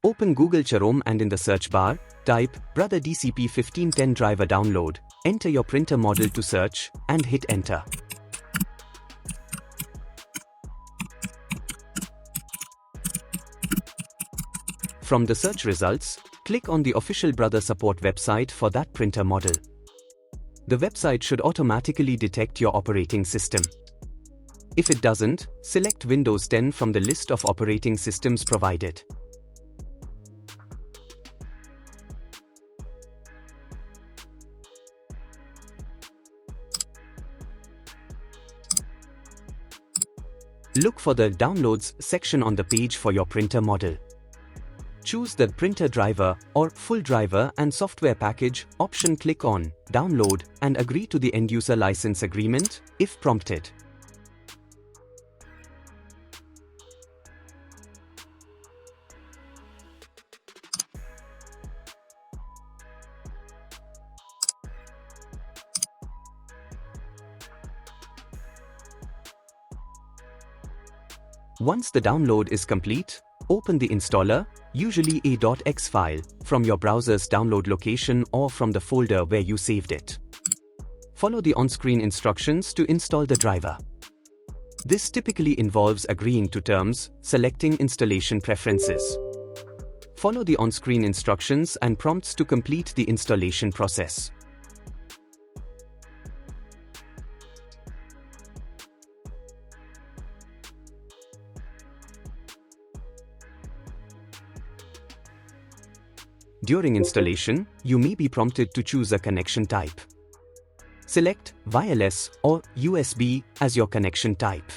Open Google Chrome and in the search bar, type Brother DCP-1510 driver download, enter your printer model to search, and hit enter. From the search results, click on the official Brother support website for that printer model. The website should automatically detect your operating system. If it doesn't, select Windows 10 from the list of operating systems provided. Look for the Downloads section on the page for your printer model. Choose the Printer Driver or Full Driver and Software Package option. Click on Download and agree to the End-User License Agreement, if prompted. Once the download is complete, open the installer, usually a .x file, from your browser's download location or from the folder where you saved it. Follow the on-screen instructions to install the driver. This typically involves agreeing to terms, selecting installation preferences. Follow the on-screen instructions and prompts to complete the installation process. During installation, you may be prompted to choose a connection type. Select wireless or USB as your connection type.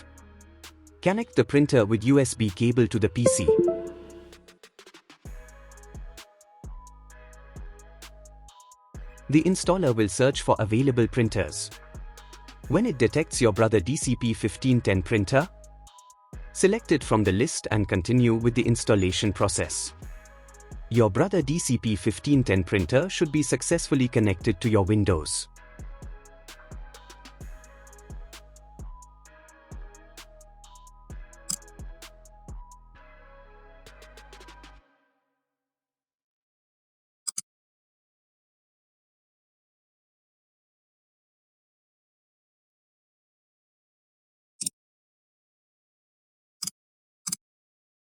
Connect the printer with USB cable to the PC. The installer will search for available printers. When it detects your Brother DCP-1510 printer, select it from the list and continue with the installation process. Your Brother DCP-1510 printer should be successfully connected to your Windows.